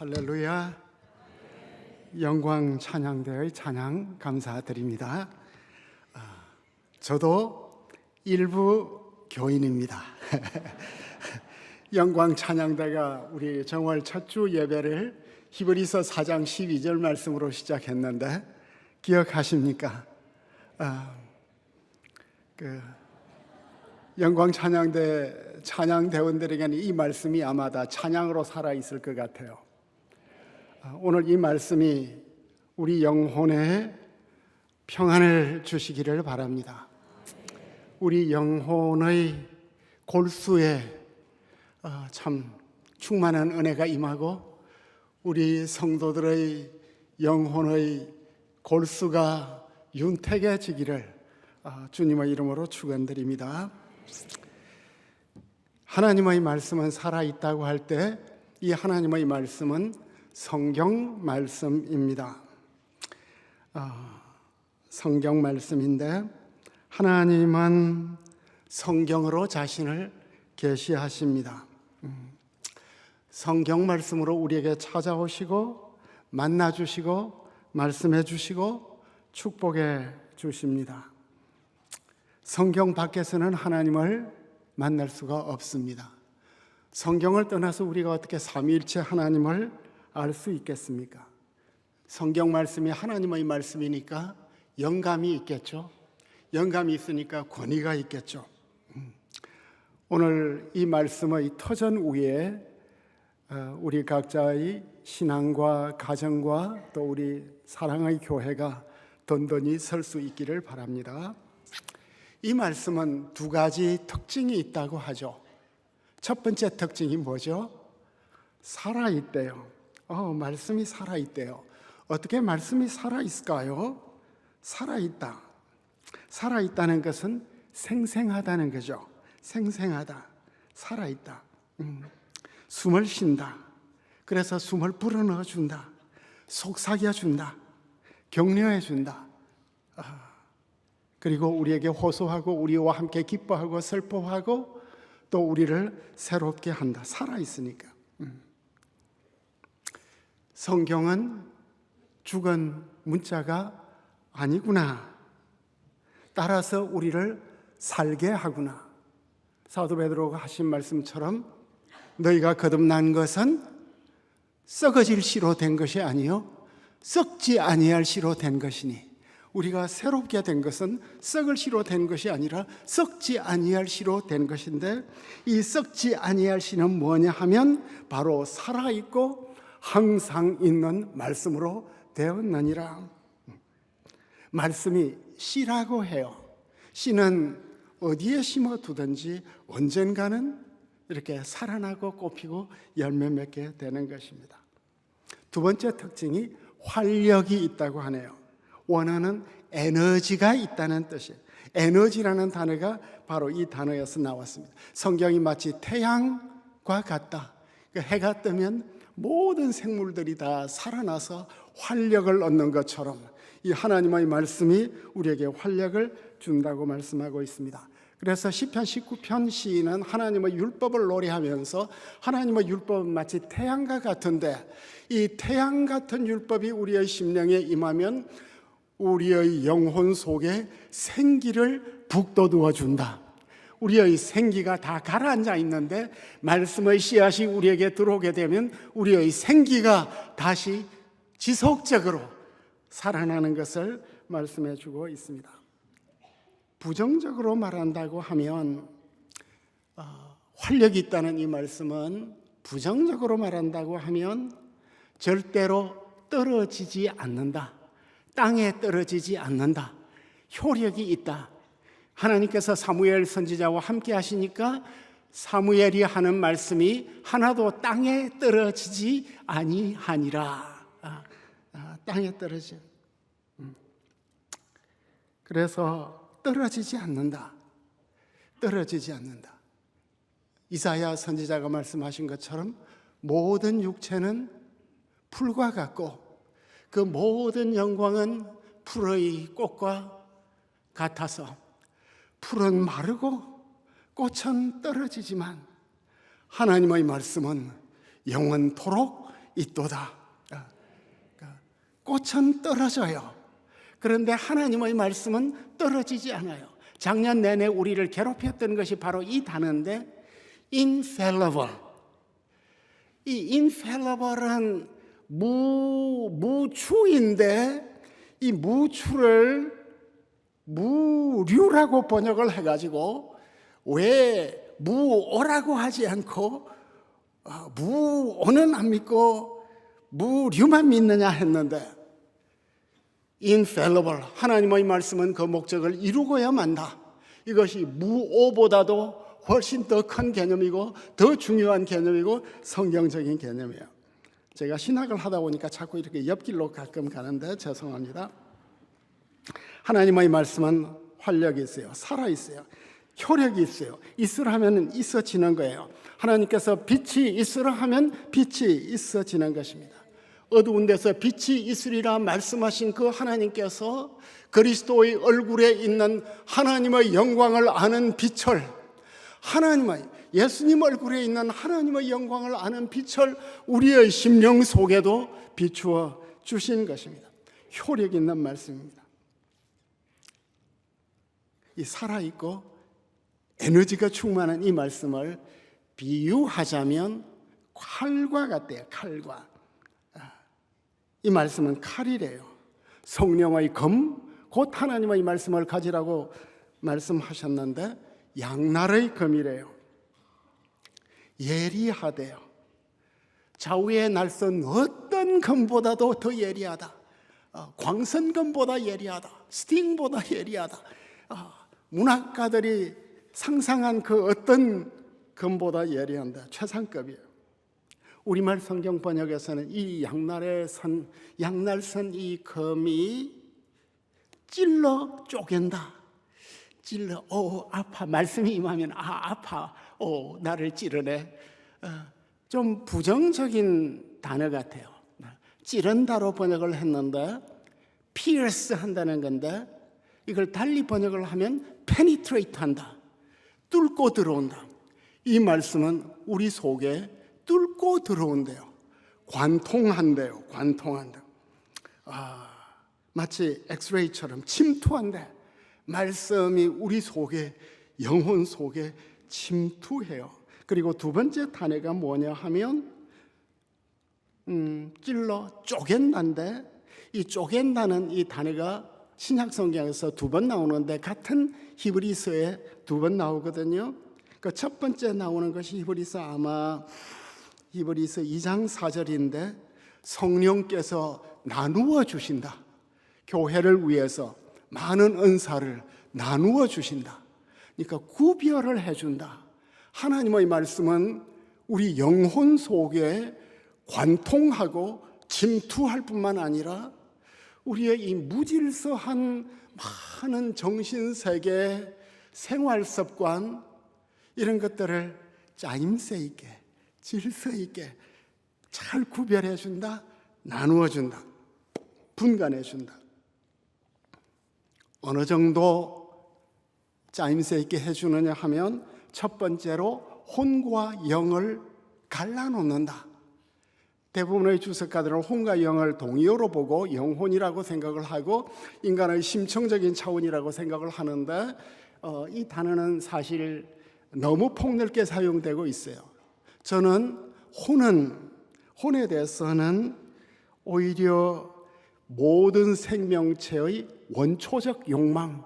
할렐루야. 영광 찬양대의 찬양 감사드립니다. 저도 일부 교인입니다. 영광 찬양대가 우리 정월 첫 주 예배를 히브리서 4장 12절 말씀으로 시작했는데 기억하십니까? 영광 찬양대 찬양대원들에게는 이 말씀이 아마 다 찬양으로 살아있을 것 같아요. 오늘 이 말씀이 우리 영혼에 평안을 주시기를 바랍니다. 우리 영혼의 골수에 참 충만한 은혜가 임하고 우리 성도들의 영혼의 골수가 윤택해지기를 주님의 이름으로 축원드립니다. 하나님의 말씀은 살아있다고 할 때 이 하나님의 말씀은 성경 말씀입니다. 성경 말씀인데 하나님은 성경으로 자신을 계시하십니다. 성경 말씀으로 우리에게 찾아오시고 만나주시고 말씀해 주시고 축복해 주십니다. 성경 밖에서는 하나님을 만날 수가 없습니다. 성경을 떠나서 우리가 어떻게 삼위일체 하나님을 알 수 있겠습니까? 성경 말씀이 하나님의 말씀이니까 영감이 있겠죠. 영감이 있으니까 권위가 있겠죠. 오늘 이 말씀의 터전 위에 우리 각자의 신앙과 가정과 또 우리 사랑의 교회가 든든히 설 수 있기를 바랍니다. 이 말씀은 두 가지 특징이 있다고 하죠. 첫 번째 특징이 뭐죠? 살아있대요. 말씀이 살아있대요. 어떻게 말씀이 살아있을까요? 살아있다. 살아있다는 것은 생생하다는 거죠. 생생하다. 살아있다. 숨을 쉰다. 그래서 숨을 불어넣어준다. 속삭여준다. 격려해준다. 그리고 우리에게 호소하고 우리와 함께 기뻐하고 슬퍼하고 또 우리를 새롭게 한다. 살아있으니까. 성경은 죽은 문자가 아니구나. 따라서 우리를 살게 하구나. 사도 베드로가 하신 말씀처럼 너희가 거듭난 것은 썩어질 씨로 된 것이 아니요 썩지 아니할 씨로 된 것이니 우리가 새롭게 된 것은 썩을 씨로 된 것이 아니라 썩지 아니할 씨로 된 것인데 이 썩지 아니할 씨는 뭐냐 하면 바로 살아있고 항상 있는 말씀으로 되었느니라. 말씀이 씨라고 해요. 씨는 어디에 심어두든지 언젠가는 이렇게 살아나고 꽃피고 열매 맺게 되는 것입니다. 두 번째 특징이 활력이 있다고 하네요. 원어는 에너지가 있다는 뜻이에요. 에너지라는 단어가 바로 이 단어에서 나왔습니다. 성경이 마치 태양과 같다. 해가 뜨면 모든 생물들이 다 살아나서 활력을 얻는 것처럼 이 하나님의 말씀이 우리에게 활력을 준다고 말씀하고 있습니다. 그래서 시편 19편 시인은 하나님의 율법을 노래하면서 하나님의 율법은 마치 태양과 같은데 이 태양 같은 율법이 우리의 심령에 임하면 우리의 영혼 속에 생기를 북돋워 준다. 우리의 생기가 다 가라앉아 있는데 말씀의 씨앗이 우리에게 들어오게 되면 우리의 생기가 다시 지속적으로 살아나는 것을 말씀해 주고 있습니다. 부정적으로 말한다고 하면 활력이 있다는 이 말씀은 부정적으로 말한다고 하면 절대로 떨어지지 않는다. 땅에 떨어지지 않는다. 효력이 있다. 하나님께서 사무엘 선지자와 함께 하시니까 사무엘이 하는 말씀이 하나도 땅에 떨어지지 아니하니라. 땅에 떨어져. 그래서 떨어지지 않는다. 떨어지지 않는다. 이사야 선지자가 말씀하신 것처럼 모든 육체는 풀과 같고 그 모든 영광은 풀의 꽃과 같아서 풀은 마르고 꽃은 떨어지지만 하나님의 말씀은 영원토록 있도다. 꽃은 떨어져요. 그런데 하나님의 말씀은 떨어지지 않아요. 작년 내내 우리를 괴롭혔던 것이 바로 이 단어인데 infallible. 이 infallible은 무추인데 이 무추를 무류라고 번역을 해가지고 왜 무오라고 하지 않고 무오는 안 믿고 무류만 믿느냐 했는데 infallible, 하나님의 말씀은 그 목적을 이루고야 만다. 이것이 무오보다도 훨씬 더 큰 개념이고 더 중요한 개념이고 성경적인 개념이에요. 제가 신학을 하다 보니까 자꾸 이렇게 옆길로 가끔 가는데 죄송합니다. 하나님의 말씀은 활력이 있어요. 살아있어요. 효력이 있어요. 있으라 하면 있어지는 거예요. 하나님께서 빛이 있으라 하면 빛이 있어지는 것입니다. 어두운 데서 빛이 있으리라 말씀하신 그 하나님께서 그리스도의 얼굴에 있는 하나님의 영광을 아는 빛을, 하나님의 예수님 얼굴에 있는 하나님의 영광을 아는 빛을 우리의 심령 속에도 비추어 주신 것입니다. 효력 있는 말씀입니다. 이 살아있고 에너지가 충만한 이 말씀을 비유하자면 칼과 같대요. 칼과. 이 말씀은 칼이래요. 성령의 검, 곧 하나님의 말씀을 가지라고 말씀하셨는데 양날의 검이래요. 예리하대요. 좌우의 날선 어떤 검보다도 더 예리하다. 광선검보다 예리하다. 스팅보다 예리하다. 문학가들이 상상한 그 어떤 검보다 예리한다. 최상급이에요. 우리말 성경 번역에서는 이 양날선 이 검이 찔러 쪼갠다. 찔러, 아파. 말씀이 임하면 아파. 나를 찌르네. 좀 부정적인 단어 같아요. 찌른다로 번역을 했는데 pierce 한다는 건데 이걸 달리 번역을 하면 penetrate 한다. 뚫고 들어온다. 이 말씀은 우리 속에 뚫고 들어온대요. 관통한대요. 관통한다. 마치 엑스레이처럼 침투한대. 말씀이 우리 속에, 영혼 속에 침투해요. 그리고 두 번째 단어가 뭐냐 하면 찔러 쪼갠다인데 이 쪼갠다는 이 단어가 신약 성경에서 두 번 나오는데 같은 히브리서에 두 번 나오거든요. 그 첫 번째 나오는 것이 히브리서 2장 4절인데 성령께서 나누어 주신다. 교회를 위해서 많은 은사를 나누어 주신다. 그러니까 구별을 해준다. 하나님의 말씀은 우리 영혼 속에 관통하고 침투할 뿐만 아니라 우리의 이 무질서한 많은 정신세계, 생활습관 이런 것들을 짜임새 있게, 질서 있게 잘 구별해 준다, 나누어 준다, 분간해 준다. 어느 정도 짜임새 있게 해주느냐 하면 첫 번째로 혼과 영을 갈라놓는다. 대부분의 주석가들은 혼과 영을 동의어로 보고 영혼이라고 생각을 하고 인간의 심층적인 차원이라고 생각을 하는데 이 단어는 사실 너무 폭넓게 사용되고 있어요. 저는 혼에 대해서는 오히려 모든 생명체의 원초적 욕망,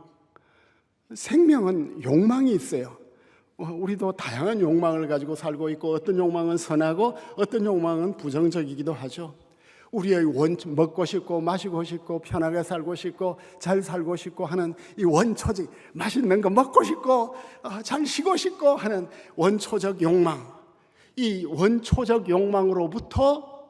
생명은 욕망이 있어요. 우리도 다양한 욕망을 가지고 살고 있고 어떤 욕망은 선하고 어떤 욕망은 부정적이기도 하죠. 우리의 먹고 싶고 마시고 싶고 편하게 살고 싶고 잘 살고 싶고 하는 이 원초적, 맛있는 거 먹고 싶고 잘 쉬고 싶고 하는 원초적 욕망, 이 원초적 욕망으로부터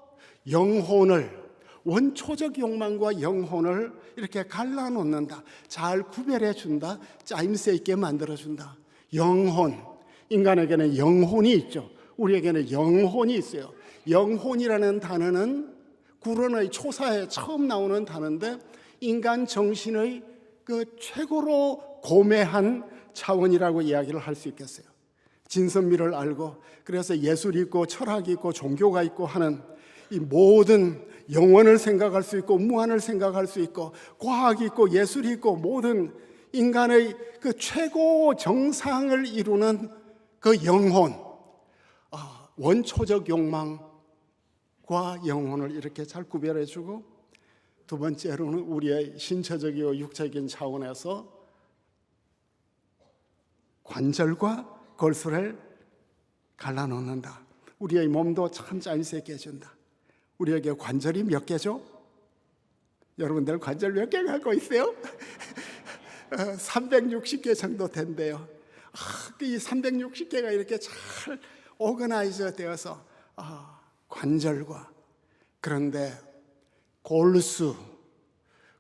영혼을, 원초적 욕망과 영혼을 이렇게 갈라놓는다. 잘 구별해 준다. 짜임새 있게 만들어 준다. 영혼, 인간에게는 영혼이 있죠. 우리에게는 영혼이 있어요. 영혼이라는 단어는 구론의 초사에 처음 나오는 단어인데 인간 정신의 그 최고로 고매한 차원이라고 이야기를 할 수 있겠어요. 진선미를 알고 그래서 예술이 있고 철학이 있고 종교가 있고 하는 이 모든 영원을 생각할 수 있고 무한을 생각할 수 있고 과학이 있고 예술이 있고 모든 인간의 그 최고 정상을 이루는 그 영혼, 원초적 욕망과 영혼을 이렇게 잘 구별해주고, 두 번째로는 우리의 신체적이고 육체적인 차원에서 관절과 골수를 갈라놓는다. 우리의 몸도 참 자연스럽게 해준다. 우리에게 관절이 몇 개죠? 여러분들 관절 몇 개 갖고 있어요? 360개 정도 된대요. 이 360개가 이렇게 잘 오거나이저 되어서 관절과, 그런데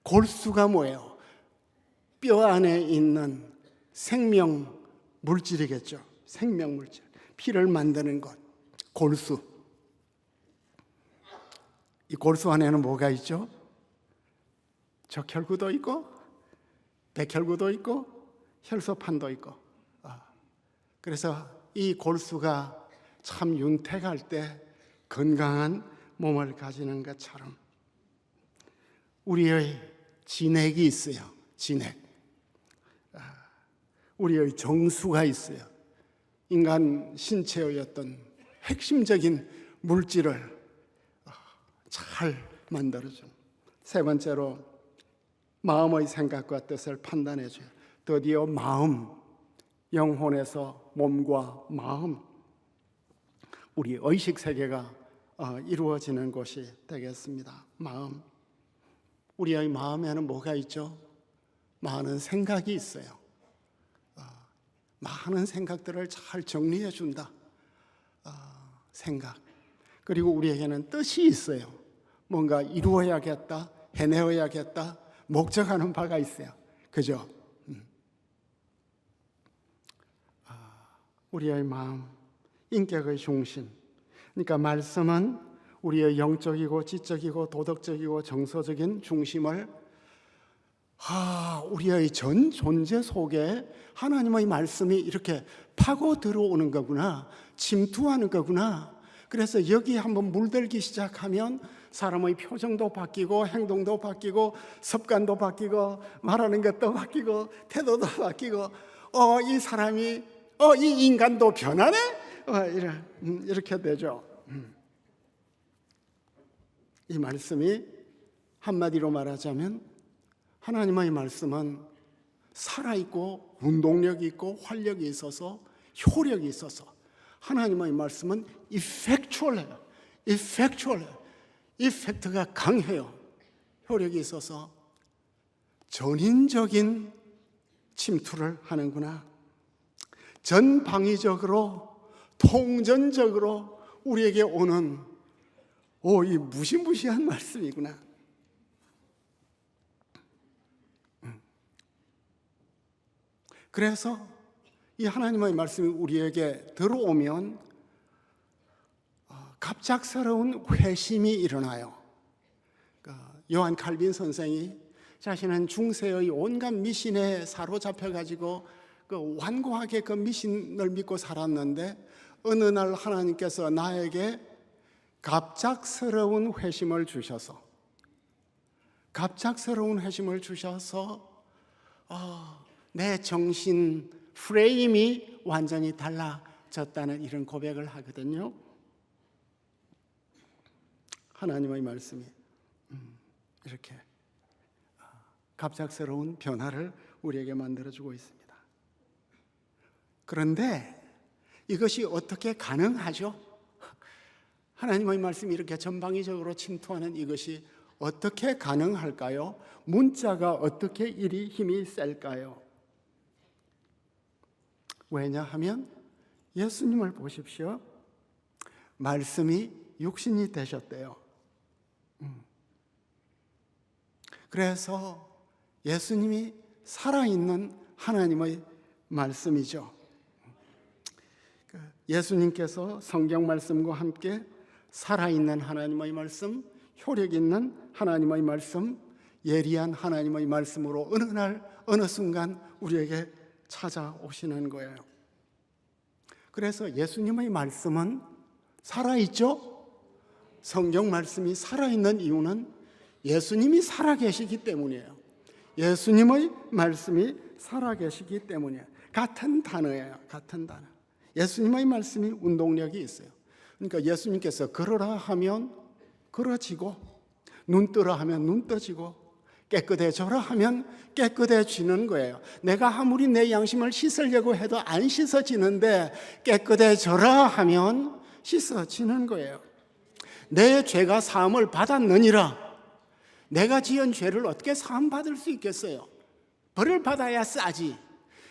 골수가 뭐예요? 뼈 안에 있는 생명 물질이겠죠. 생명 물질, 피를 만드는 것, 골수. 이 골수 안에는 뭐가 있죠? 적혈구도 있고 백혈구도 있고 혈소판도 있고. 그래서 이 골수가 참 윤택할 때 건강한 몸을 가지는 것처럼 우리의 진액이 있어요. 진액. 우리의 정수가 있어요. 인간 신체의 어떤 핵심적인 물질을 잘 만들어줘요. 세 번째로 마음의 생각과 뜻을 판단해줘요. 드디어 마음, 영혼에서 몸과 마음, 우리 의식 세계가 이루어지는 곳이 되겠습니다. 마음. 우리의 마음에는 뭐가 있죠? 많은 생각이 있어요. 많은 생각들을 잘 정리해 준다. 생각. 그리고 우리에게는 뜻이 있어요. 뭔가 이루어야겠다, 해내어야겠다, 목적하는 바가 있어요. 그죠? 우리의 마음, 인격의 중심. 그러니까 말씀은 우리의 영적이고 지적이고 도덕적이고 정서적인 중심을 우리의 전 존재 속에 하나님의 말씀이 이렇게 파고 들어오는 거구나, 침투하는 거구나. 그래서 여기 한번 물들기 시작하면 사람의 표정도 바뀌고 행동도 바뀌고 습관도 바뀌고 말하는 것도 바뀌고 태도도 바뀌고 이 사람이 이 인간도 변하네? 이렇게 되죠. 이 말씀이 한마디로 말하자면 하나님의 말씀은 살아있고 운동력이 있고 활력이 있어서 효력이 있어서 하나님의 말씀은 effectual해요. 이펙트가 강해요. 효력이 있어서 전인적인 침투를 하는구나. 전방위적으로 통전적으로 우리에게 오는 이 무시무시한 말씀이구나. 그래서 이 하나님의 말씀이 우리에게 들어오면 갑작스러운 회심이 일어나요. 요한 칼빈 선생이 자신은 중세의 온갖 미신에 사로잡혀가지고 완고하게 그 미신을 믿고 살았는데 어느 날 하나님께서 나에게 갑작스러운 회심을 주셔서 내 정신 프레임이 완전히 달라졌다는 이런 고백을 하거든요. 하나님의 말씀이 이렇게 갑작스러운 변화를 우리에게 만들어주고 있습니다. 그런데 이것이 어떻게 가능하죠? 하나님의 말씀이 이렇게 전방위적으로 침투하는 이것이 어떻게 가능할까요? 문자가 어떻게 이리 힘이 셀까요? 왜냐하면 예수님을 보십시오. 말씀이 육신이 되셨대요. 그래서 예수님이 살아있는 하나님의 말씀이죠. 예수님께서 성경 말씀과 함께 살아있는 하나님의 말씀, 효력 있는 하나님의 말씀, 예리한 하나님의 말씀으로 어느 날 어느 순간 우리에게 찾아오시는 거예요. 그래서 예수님의 말씀은 살아있죠? 성경 말씀이 살아있는 이유는 예수님이 살아계시기 때문이에요. 예수님의 말씀이 살아계시기 때문이에요. 같은 단어예요. 같은 단어. 예수님의 말씀이 운동력이 있어요. 그러니까 예수님께서 걸어라 하면 걸어지고, 눈 뜨라 하면 눈 떠지고, 깨끗해져라 하면 깨끗해지는 거예요. 내가 아무리 내 양심을 씻으려고 해도 안 씻어지는데 깨끗해져라 하면 씻어지는 거예요. 내 죄가 사함을 받았느니라. 내가 지은 죄를 어떻게 사함받을 수 있겠어요? 벌을 받아야 싸지.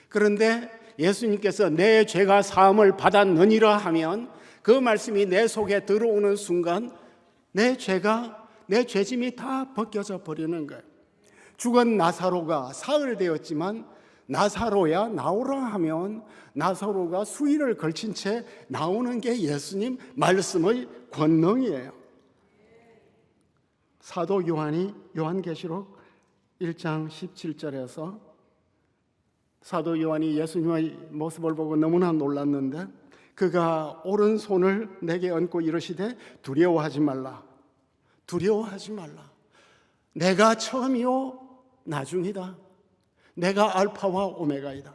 그런데 예수님께서 내 죄가 사함을 받았느니라 하면 그 말씀이 내 속에 들어오는 순간 내 죄짐이 다 벗겨져 버리는 거예요. 죽은 나사로가 사흘 되었지만 나사로야 나오라 하면 나사로가 수의를 걸친 채 나오는 게 예수님 말씀의 권능이에요. 사도 요한이 요한계시록 1장 17절에서 사도 요한이 예수님의 모습을 보고 너무나 놀랐는데 그가 오른손을 내게 얹고 이르시되 두려워하지 말라. 두려워하지 말라. 내가 처음이요 나중이다. 내가 알파와 오메가이다.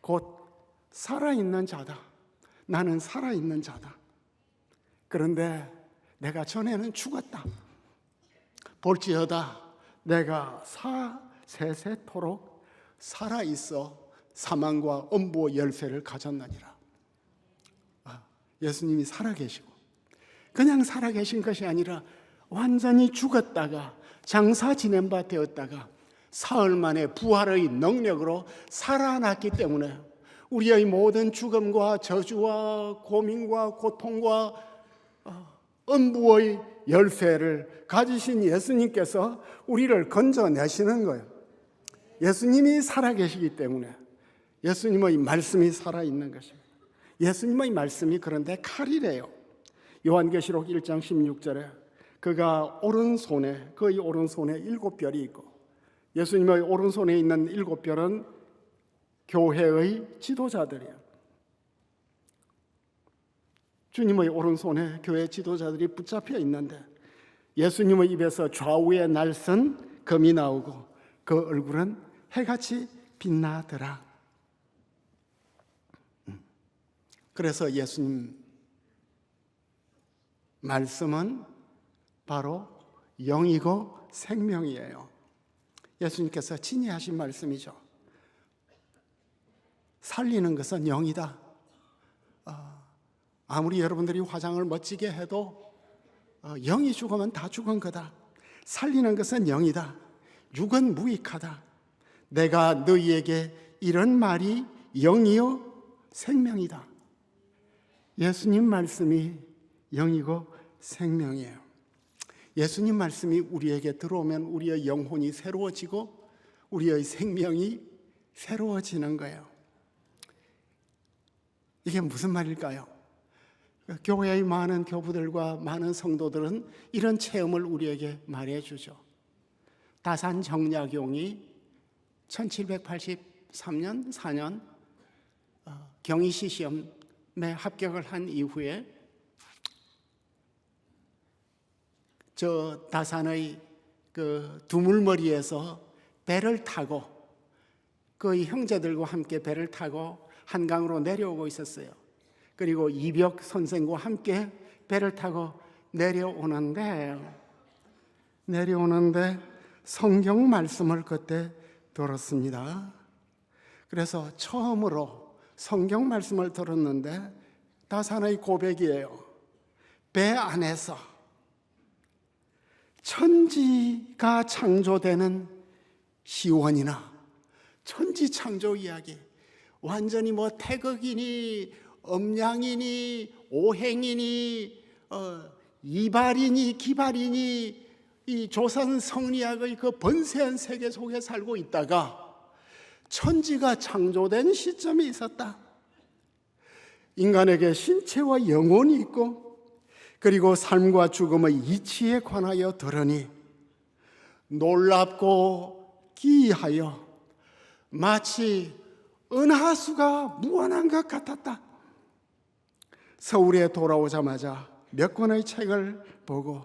곧 살아있는 자다. 나는 살아있는 자다. 그런데 내가 전에는 죽었다. 볼지어다 내가 세세토록 살아있어 사망과 음부의 열쇠를 가졌느니라. 예수님이 살아계시고 그냥 살아계신 것이 아니라 완전히 죽었다가 장사 지낸 바 되었다가 사흘 만에 부활의 능력으로 살아났기 때문에 우리의 모든 죽음과 저주와 고민과 고통과 음부의 열쇠를 가지신 예수님께서 우리를 건져내시는 거예요. 예수님이 살아계시기 때문에 예수님의 말씀이 살아있는 것입니다. 예수님의 말씀이 그런데 칼이래요. 요한계시록 1장 16절에 그가 오른손에, 그의 오른손에 7별이 있고 예수님의 오른손에 있는 7별은 교회의 지도자들이에요. 주님의 오른손에 교회 지도자들이 붙잡혀 있는데 예수님의 입에서 좌우에 날선 검이 나오고 그 얼굴은 해같이 빛나더라. 그래서 예수님 말씀은 바로 영이고 생명이에요. 예수님께서 친히 하신 말씀이죠. 살리는 것은 영이다. 아무리 여러분들이 화장을 멋지게 해도 영이 죽으면 다 죽은 거다. 살리는 것은 영이다. 육은 무익하다. 내가 너희에게 이런 말이 영이요 생명이다. 예수님 말씀이 영이고 생명이에요. 예수님 말씀이 우리에게 들어오면 우리의 영혼이 새로워지고 우리의 생명이 새로워지는 거예요. 이게 무슨 말일까요? 교회의 많은 교부들과 많은 성도들은 이런 체험을 우리에게 말해주죠. 다산 정약용이 1783년 4년 경희시 시험에 합격을 한 이후에 저 다산의 그 두물머리에서 배를 타고 그 형제들과 함께 배를 타고 한강으로 내려오고 있었어요. 그리고 이벽 선생과 함께 배를 타고 내려오는데 성경 말씀을 그때 들었습니다. 그래서 처음으로 성경 말씀을 들었는데 다산의 고백이에요. 배 안에서 천지가 창조되는 시원이나 천지 창조 이야기, 완전히 뭐 태극이니 음양이니 오행이니 이발이니 기발이니 이 조선 성리학의 그 번세한 세계 속에 살고 있다가 천지가 창조된 시점이 있었다. 인간에게 신체와 영혼이 있고 그리고 삶과 죽음의 이치에 관하여 들으니 놀랍고 기이하여 마치 은하수가 무한한 것 같았다. 서울에 돌아오자마자 몇 권의 책을 보고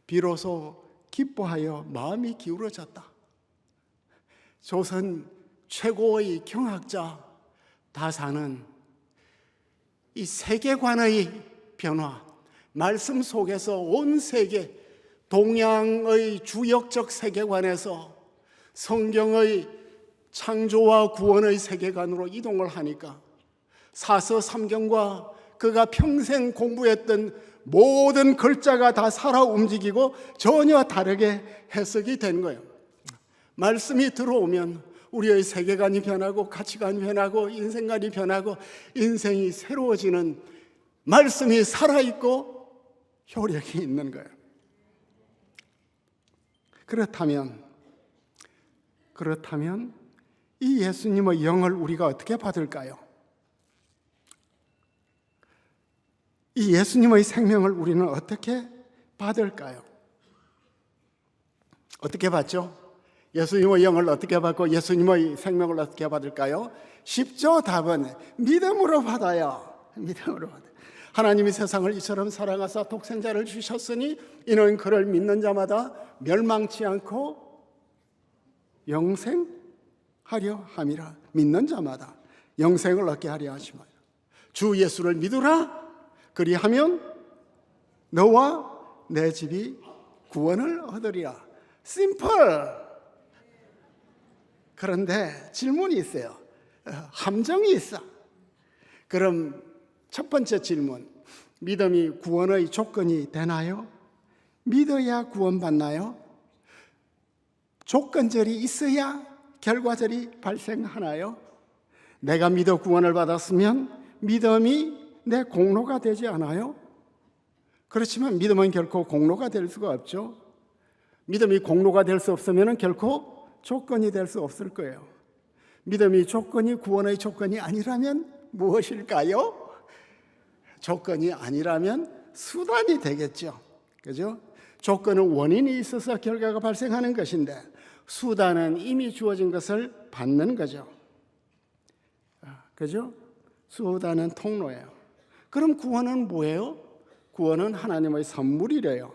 비로소 기뻐하여 마음이 기울어졌다. 조선 최고의 경학자 다사는 이 세계관의 변화, 말씀 속에서 온 세계, 동양의 주역적 세계관에서 성경의 창조와 구원의 세계관으로 이동을 하니까 사서삼경과 그가 평생 공부했던 모든 글자가 다 살아 움직이고 전혀 다르게 해석이 된 거예요. 말씀이 들어오면 우리의 세계관이 변하고 가치관이 변하고 인생관이 변하고 인생이 새로워지는, 말씀이 살아있고 효력이 있는 거예요. 그렇다면 이 예수님의 영을 우리가 어떻게 받을까요? 이 예수님의 생명을 우리는 어떻게 받을까요? 어떻게 받죠? 예수님의 영을 어떻게 받고 예수님의 생명을 어떻게 받을까요? 쉽죠? 답은 믿음으로 받아요. 믿음으로 받아요. 하나님이 세상을 이처럼 사랑하사 독생자를 주셨으니 이는 그를 믿는 자마다 멸망치 않고 영생하려 함이라. 믿는 자마다 영생을 얻게 하려 하심이라. 주 예수를 믿으라. 그리하면 너와 내 집이 구원을 얻으리라. 심플. 그런데 질문이 있어요. 함정이 있어. 그럼 첫 번째 질문, 믿음이 구원의 조건이 되나요? 믿어야 구원받나요? 조건절이 있어야 결과절이 발생하나요? 내가 믿어 구원을 받았으면 믿음이 내 공로가 되지 않아요? 그렇지만 믿음은 결코 공로가 될 수가 없죠. 믿음이 공로가 될 수 없으면 결코 조건이 될 수 없을 거예요. 믿음이 조건이 구원의 조건이 아니라면 무엇일까요? 조건이 아니라면 수단이 되겠죠. 그죠? 조건은 원인이 있어서 결과가 발생하는 것인데 수단은 이미 주어진 것을 받는 거죠. 그죠? 수단은 통로예요. 그럼 구원은 뭐예요? 구원은 하나님의 선물이래요.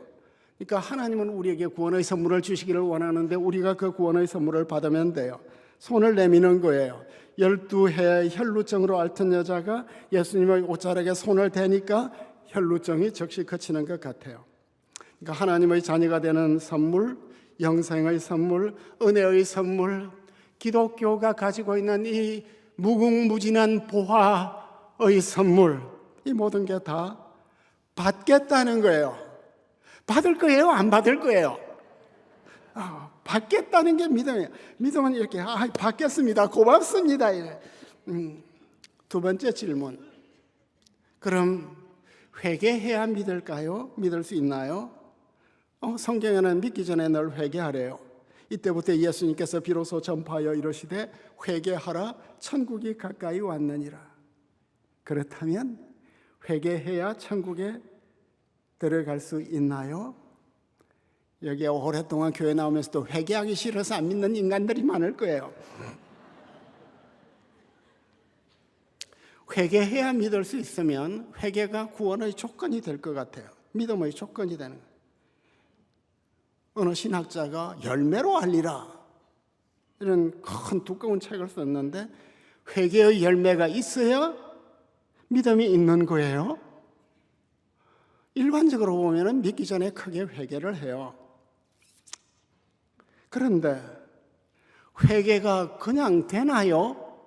그러니까 하나님은 우리에게 구원의 선물을 주시기를 원하는데 우리가 그 구원의 선물을 받으면 돼요. 손을 내미는 거예요. 12해 혈루증으로 앓던 여자가 예수님의 옷자락에 손을 대니까 혈루증이 즉시 그치는 것 같아요. 그러니까 하나님의 자녀가 되는 선물, 영생의 선물, 은혜의 선물, 기독교가 가지고 있는 이 무궁무진한 보화의 선물, 이 모든 게 다 받겠다는 거예요. 받을 거예요? 안 받을 거예요? 받겠다는 게 믿음이에요. 믿음은 이렇게 받겠습니다. 고맙습니다. 두 번째 질문. 그럼 회개해야 믿을까요? 믿을 수 있나요? 성경에는 믿기 전에 널 회개하래요. 이때부터 예수님께서 비로소 전파하여 이르시되 회개하라 천국이 가까이 왔느니라. 그렇다면 회개해야 천국에 들어갈 수 있나요? 여기에 오랫동안 교회 나오면서도 회개하기 싫어서 안 믿는 인간들이 많을 거예요. 회개해야 믿을 수 있으면 회개가 구원의 조건이 될 것 같아요. 믿음의 조건이 되는 거예요. 어느 신학자가 열매로 알리라 이런 큰 두꺼운 책을 썼는데 회개의 열매가 있어야 믿음이 있는 거예요. 일반적으로 보면 믿기 전에 크게 회개를 해요. 그런데 회개가 그냥 되나요?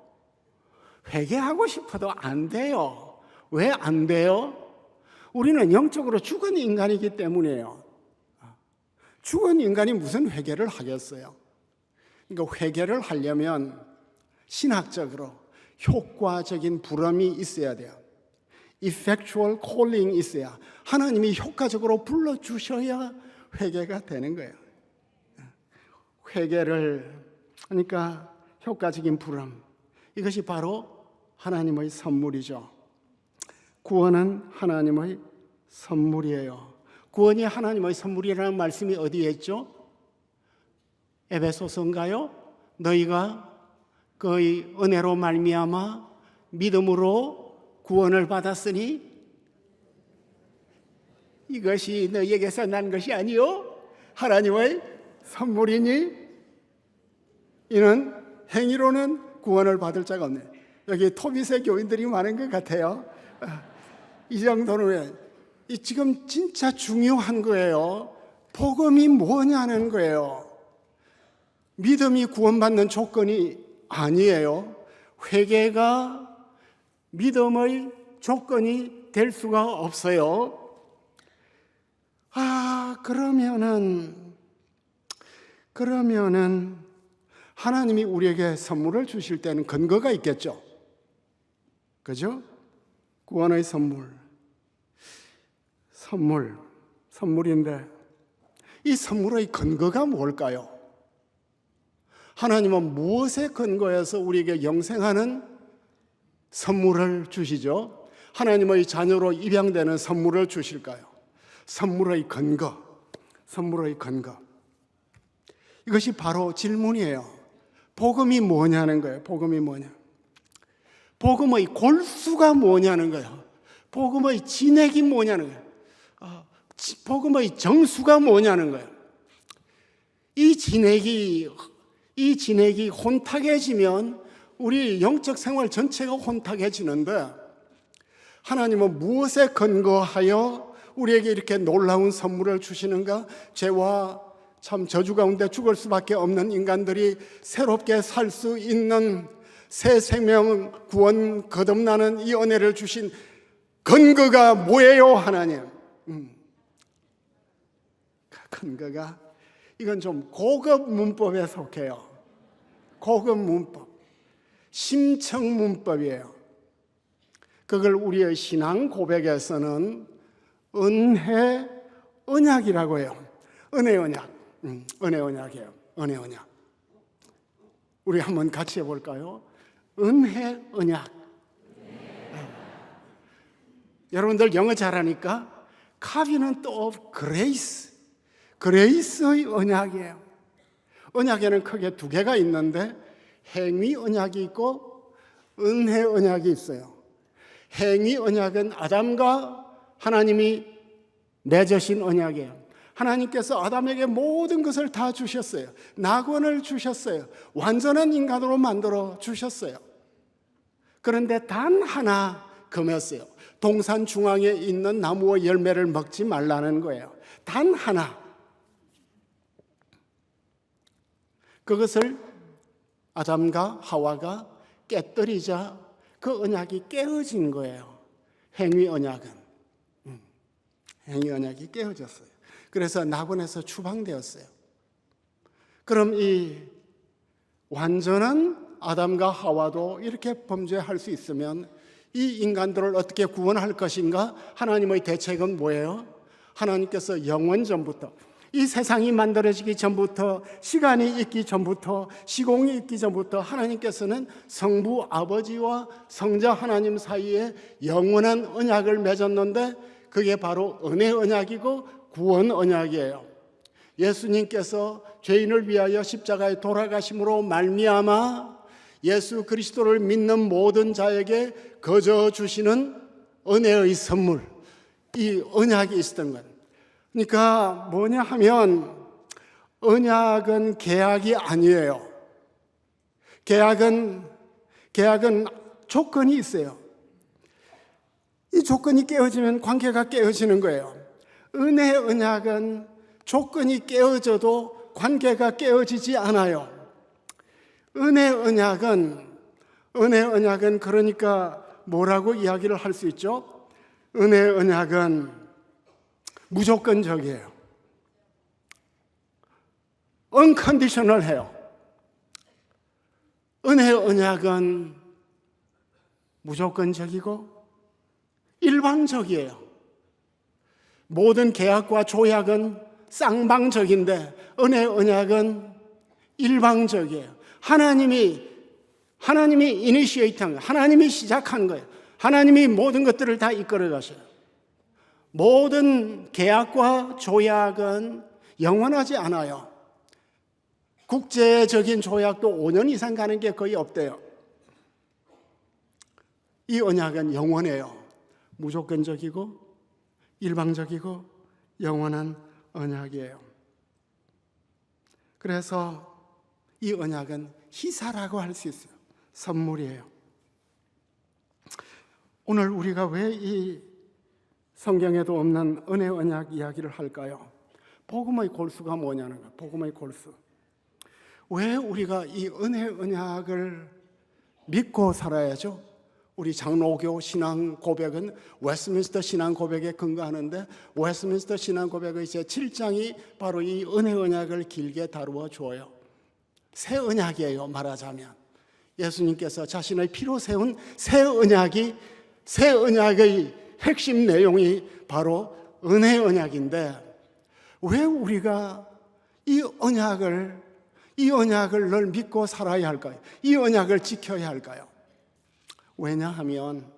회개하고 싶어도 안 돼요. 왜 안 돼요? 우리는 영적으로 죽은 인간이기 때문이에요. 죽은 인간이 무슨 회개를 하겠어요? 그러니까 회개를 하려면 신학적으로 효과적인 부름이 있어야 돼요. effectual calling이 있어야, 하나님이 효과적으로 불러주셔야 회개가 되는 거예요. 회개를 그러니까 효과적인 부름, 이것이 바로 하나님의 선물이죠. 구원은 하나님의 선물이에요. 구원이 하나님의 선물이라는 말씀이 어디에 있죠? 에베소서인가요? 너희가 그의 은혜로 말미암아 믿음으로 구원을 받았으니 이것이 너희에게서 난 것이 아니요 하나님의 선물이니 이는 행위로는 구원을 받을 자가 없네. 여기 토빗의 교인들이 많은 것 같아요. 이 정도는 지금 진짜 중요한 거예요. 복음이 뭐냐는 거예요. 믿음이 구원받는 조건이 아니에요. 회개가 믿음의 조건이 될 수가 없어요. 그러면은 하나님이 우리에게 선물을 주실 때는 근거가 있겠죠. 그죠? 구원의 선물인데 이 선물의 근거가 뭘까요? 하나님은 무엇에 근거해서 우리에게 영생하는 선물을 주시죠? 하나님의 자녀로 입양되는 선물을 주실까요? 선물의 근거. 이것이 바로 질문이에요. 복음이 뭐냐는 거예요. 복음이 뭐냐? 복음의 골수가 뭐냐는 거예요. 복음의 진액이 뭐냐는 거예요. 복음의 정수가 뭐냐는 거예요. 이 진액이 혼탁해지면 우리 영적 생활 전체가 혼탁해지는데 하나님은 무엇에 근거하여 우리에게 이렇게 놀라운 선물을 주시는가? 죄와 참 저주 가운데 죽을 수밖에 없는 인간들이 새롭게 살 수 있는 새 생명 구원 거듭나는 이 은혜를 주신 근거가 뭐예요, 하나님? 근거가 이건 좀 고급 문법에 속해요. 고급 문법, 심층 문법이에요. 그걸 우리의 신앙 고백에서는 은혜 언약이라고 해요. 은혜 언약. 은혜 언약이에요. 은혜 언약. 우리 한번 같이 해볼까요? 은혜 언약. 여러분들 영어 잘하니까 covenant of grace, 그레이스의 언약이에요. 언약에는 크게 두 개가 있는데 행위 언약이 있고 은혜 언약이 있어요. 행위 언약은 아담과 하나님이 맺으신 언약이에요. 하나님께서 아담에게 모든 것을 다 주셨어요. 낙원을 주셨어요. 완전한 인간으로 만들어 주셨어요. 그런데 단 하나 금했어요. 동산 중앙에 있는 나무의 열매를 먹지 말라는 거예요. 단 하나. 그것을 아담과 하와가 깨뜨리자 그 언약이 깨어진 거예요. 행위 언약은. 행위 언약이 깨어졌어요. 그래서 낙원에서 추방되었어요. 그럼 이 완전한 아담과 하와도 이렇게 범죄할 수 있으면 이 인간들을 어떻게 구원할 것인가? 하나님의 대책은 뭐예요? 하나님께서 영원 전부터, 이 세상이 만들어지기 전부터, 시간이 있기 전부터, 시공이 있기 전부터 하나님께서는 성부 아버지와 성자 하나님 사이에 영원한 언약을 맺었는데 그게 바로 은혜 언약이고 구원 언약이에요. 예수님께서 죄인을 위하여 십자가에 돌아가심으로 말미암아 예수 그리스도를 믿는 모든 자에게 거저 주시는 은혜의 선물, 이 언약이 있었던 거예요. 그러니까 뭐냐 하면 언약은 계약이 아니에요. 계약은 조건이 있어요. 이 조건이 깨어지면 관계가 깨어지는 거예요. 은혜 언약은 조건이 깨어져도 관계가 깨어지지 않아요. 은혜 언약은 그러니까 뭐라고 이야기를 할 수 있죠? 은혜 언약은 무조건적이에요. unconditional해요. 은혜 언약은 무조건적이고 일방적이에요. 모든 계약과 조약은 쌍방적인데 은혜 언약은 일방적이에요. 하나님이 이니시에이트한 거예요. 하나님이 시작한 거예요. 하나님이 모든 것들을 다 이끌어 가셔요. 모든 계약과 조약은 영원하지 않아요. 국제적인 조약도 5년 이상 가는 게 거의 없대요. 이 언약은 영원해요. 무조건적이고 일방적이고 영원한 언약이에요. 그래서 이 언약은 희사라고 할 수 있어요. 선물이에요. 오늘 우리가 왜 이 성경에도 없는 은혜 언약 이야기를 할까요? 복음의 골수가 뭐냐는 거예요. 복음의 골수. 왜 우리가 이 은혜 언약을 믿고 살아야죠? 우리 장로교 신앙 고백은 웨스트민스터 신앙 고백에 근거하는데, 웨스트민스터 신앙 고백의 제 7장이 바로 이 은혜 언약을 길게 다루어 주어요. 새 언약이에요. 말하자면 예수님께서 자신의 피로 세운 새 언약의 핵심 내용이 바로 은혜 언약인데, 왜 우리가 이 언약을 늘 믿고 살아야 할까요? 이 언약을 지켜야 할까요? 왜냐하면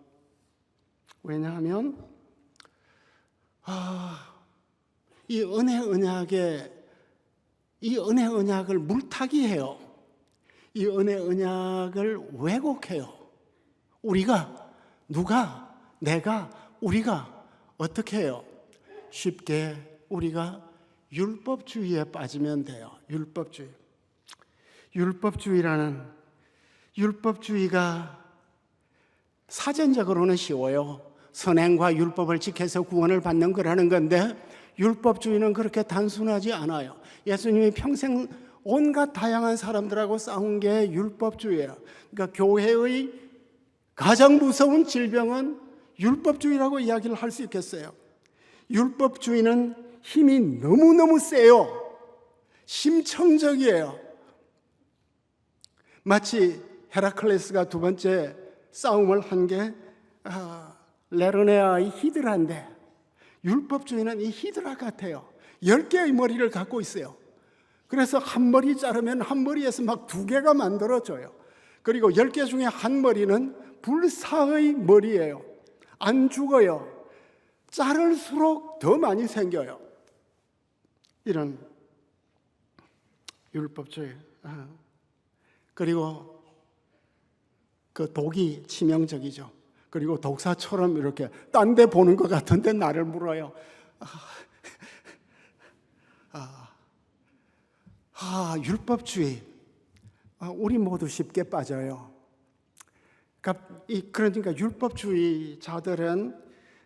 이 은혜 언약을 물타기해요. 이 은혜 언약을 왜곡해요. 우리가 어떻게 해요? 쉽게 우리가 율법주의에 빠지면 돼요. 율법주의가 사전적으로는 쉬워요. 선행과 율법을 지켜서 구원을 받는 거라는 건데, 율법주의는 그렇게 단순하지 않아요. 예수님이 평생 온갖 다양한 사람들하고 싸운 게 율법주의예요. 그러니까 교회의 가장 무서운 질병은 율법주의라고 이야기를 할 수 있겠어요. 율법주의는 힘이 너무너무 세요. 심청적이에요. 마치 헤라클레스가 두 번째 싸움을 한 게 레르네아의 히드라인데, 율법주의는 이 히드라 같아요. 10개의 머리를 갖고 있어요. 그래서 한 머리 자르면 한 머리에서 막 2개가 만들어져요. 그리고 10개 중에 한 머리는 불사의 머리예요. 안 죽어요. 자를수록 더 많이 생겨요. 이런 율법주의. 그리고 그 독이 치명적이죠. 그리고 독사처럼 이렇게 딴 데 보는 것 같은데 나를 물어요. 율법주의. 우리 모두 쉽게 빠져요. 그러니까 율법주의자들은,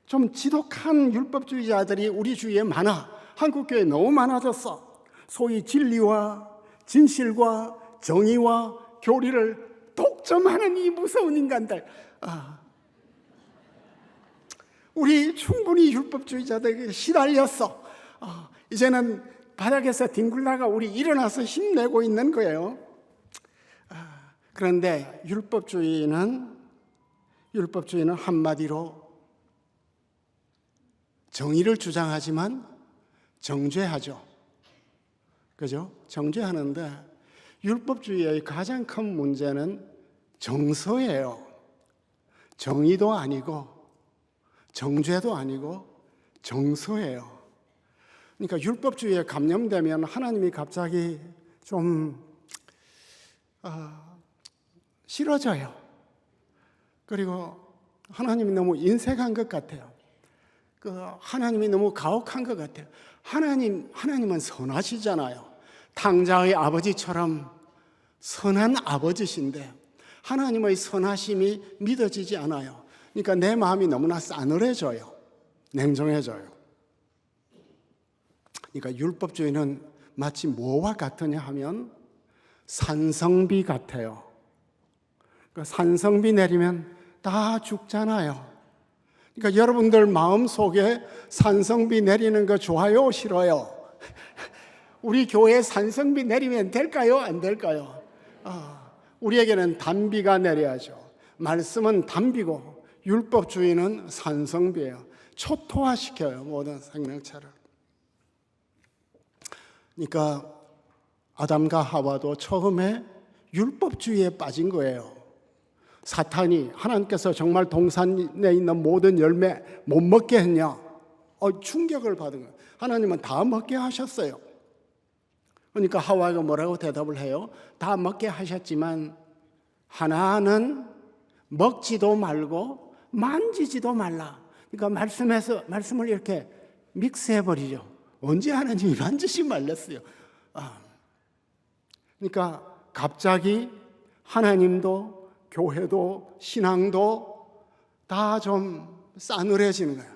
좀 지독한 율법주의자들이 우리 주위에 많아. 한국교회에 너무 많아졌어. 소위 진리와 진실과 정의와 교리를 독점하는 이 무서운 인간들. 우리 충분히 율법주의자들에게 시달렸어. 이제는 바닥에서 뒹굴다가 우리 일어나서 힘내고 있는 거예요. 그런데 율법주의는 한마디로 정의를 주장하지만 정죄하죠. 그죠? 정죄하는데, 율법주의의 가장 큰 문제는 정서예요. 정의도 아니고 정죄도 아니고 정서예요. 그러니까 율법주의에 감염되면 하나님이 갑자기 좀 싫어져요. 그리고 하나님이 너무 인색한 것 같아요. 하나님이 너무 가혹한 것 같아요. 하나님은 선하시잖아요. 탕자의 아버지처럼 선한 아버지신데 하나님의 선하심이 믿어지지 않아요. 그러니까 내 마음이 너무나 싸늘해져요. 냉정해져요. 그러니까 율법주의는 마치 뭐와 같으냐 하면 산성비 같아요. 그러니까 산성비 내리면 다 죽잖아요. 그러니까 여러분들 마음속에 산성비 내리는 거 좋아요? 싫어요? 우리 교회에 산성비 내리면 될까요? 안 될까요? 우리에게는 단비가 내려야죠. 말씀은 단비고 율법주의는 산성비예요. 초토화시켜요, 모든 생명체를. 그러니까 아담과 하와도 처음에 율법주의에 빠진 거예요. 사탄이 하나님께서 정말 동산에 있는 모든 열매 못 먹게 했냐? 충격을 받은 거예요. 하나님은 다 먹게 하셨어요. 그러니까 하와가 뭐라고 대답을 해요? 다 먹게 하셨지만 하나는 먹지도 말고 만지지도 말라. 그러니까 말씀을 이렇게 믹스해버리죠. 언제 하나님이 반드시 말렸어요. 그러니까 갑자기 하나님도 교회도 신앙도 다 좀 싸늘해지는 거예요.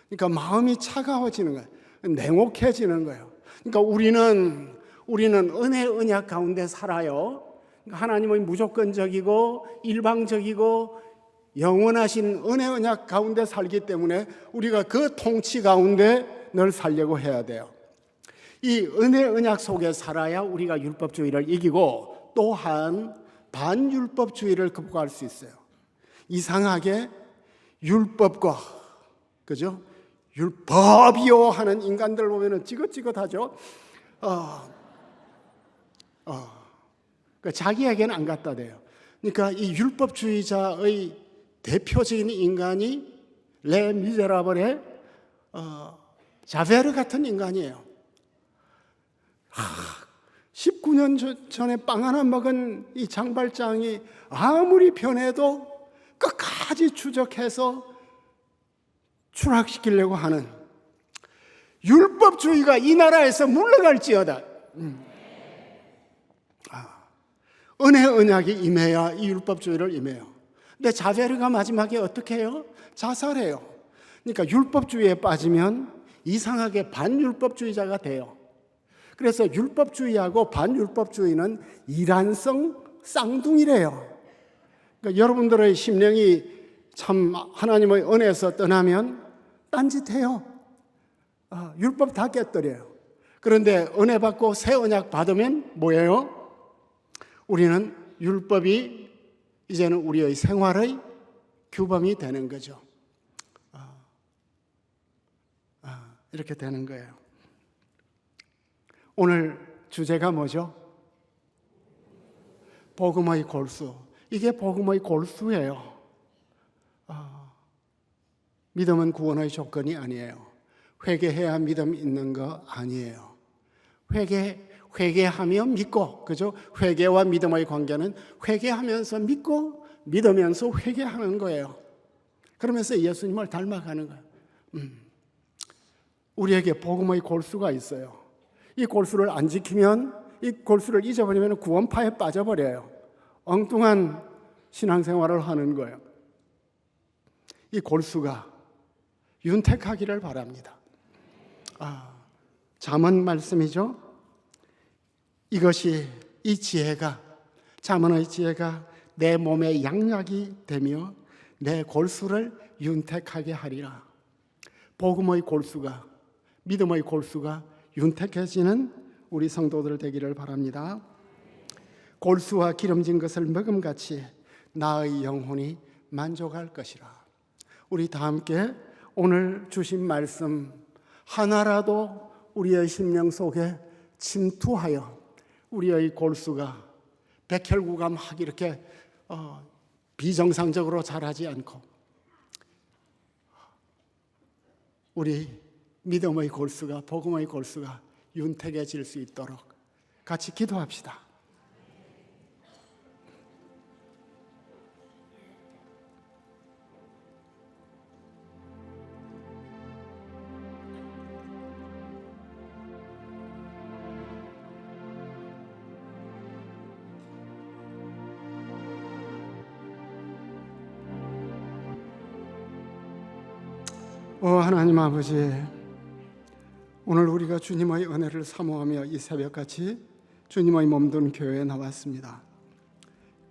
그러니까 마음이 차가워지는 거예요. 냉혹해지는 거예요. 그러니까 우리는 은혜 언약 가운데 살아요. 그러니까 하나님의 무조건적이고 일방적이고 영원하신 은혜 언약 가운데 살기 때문에 우리가 그 통치 가운데 늘 살려고 해야 돼요. 이 은혜 언약 속에 살아야 우리가 율법주의를 이기고 또한 반율법주의를 극복할 수 있어요. 이상하게 율법과 그죠? 율법이요 하는 인간들 보면은 지긋지긋하죠. 자기에게는 안 갖다 대요. 그러니까 이 율법주의자의 대표적인 인간이 레 미제라블의 자베르 같은 인간이에요. 19년 전에 빵 하나 먹은 이 장발장이 아무리 변해도 끝까지 추적해서 추락시키려고 하는 율법주의가 이 나라에서 물러갈지어다. 은혜 언약이 임해야 이 율법주의를 임해요. 근데 자베르가 마지막에 어떻게 해요? 자살해요. 그러니까 율법주의에 빠지면 이상하게 반율법주의자가 돼요. 그래서 율법주의하고 반율법주의는 이란성 쌍둥이래요. 그러니까 여러분들의 심령이 참 하나님의 은혜에서 떠나면 딴짓해요. 율법 다 깨뜨려요. 그런데 은혜 받고 새 언약 받으면 뭐예요? 우리는 율법이 이제는 우리의 생활의 규범이 되는 거죠. 이렇게 되는 거예요. 오늘 주제가 뭐죠? 복음의 골수. 이게 복음의 골수예요. 믿음은 구원의 조건이 아니에요. 회개해야 믿음 있는 거 아니에요. 회개하며 믿고, 그죠? 회개와 믿음의 관계는 회개하면서 믿고 믿으면서 회개하는 거예요. 그러면서 예수님을 닮아가는 거예요. 우리에게 복음의 골수가 있어요. 이 골수를 안 지키면, 이 골수를 잊어버리면 구원파에 빠져버려요. 엉뚱한 신앙생활을 하는 거예요. 이 골수가 윤택하기를 바랍니다. 잠언 말씀이죠. 이것이 이 지혜가, 잠언의 지혜가 내 몸의 양약이 되며 내 골수를 윤택하게 하리라. 복음의 골수가, 믿음의 골수가 윤택해지는 우리 성도들 되기를 바랍니다. 골수와 기름진 것을 먹음같이 나의 영혼이 만족할 것이라. 우리 다 함께 오늘 주신 말씀 하나라도 우리의 심령 속에 침투하여 우리의 골수가 백혈구감하게 이렇게 비정상적으로 자라지 않고 우리 믿음의 골수가, 복음의 골수가 윤택해질 수 있도록 같이 기도합시다. 하나님 아버지, 오늘 우리가 주님의 은혜를 사모하며 이 새벽같이 주님의 몸된 교회에 나왔습니다.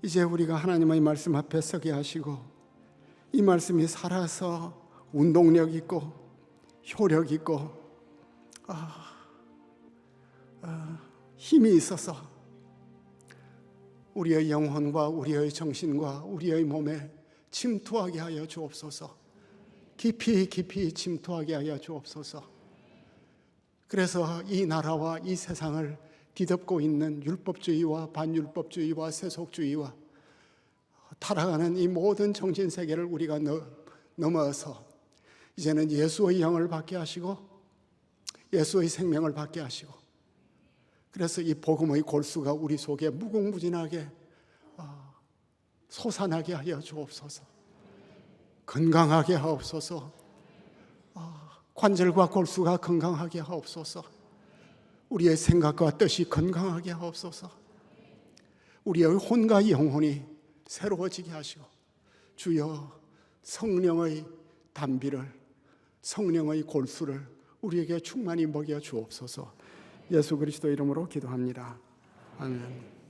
이제 우리가 하나님의 말씀 앞에 서게 하시고 이 말씀이 살아서 운동력 있고 효력 있고 힘이 있어서 우리의 영혼과 우리의 정신과 우리의 몸에 침투하게 하여 주옵소서. 깊이 침투하게 하여 주옵소서. 그래서 이 나라와 이 세상을 뒤덮고 있는 율법주의와 반율법주의와 세속주의와 타락하는 이 모든 정신세계를 우리가 넘어서 이제는 예수의 영을 받게 하시고 예수의 생명을 받게 하시고, 그래서 이 복음의 골수가 우리 속에 무궁무진하게 솟아나게 하여 주옵소서. 건강하게 하옵소서. 관절과 골수가 건강하게 하옵소서. 우리의 생각과 뜻이 건강하게 하옵소서. 우리의 혼과 영혼이 새로워지게 하시고, 주여 성령의 담비를, 성령의 골수를 우리에게 충만히 먹여 주옵소서. 예수 그리스도 이름으로 기도합니다. 아멘.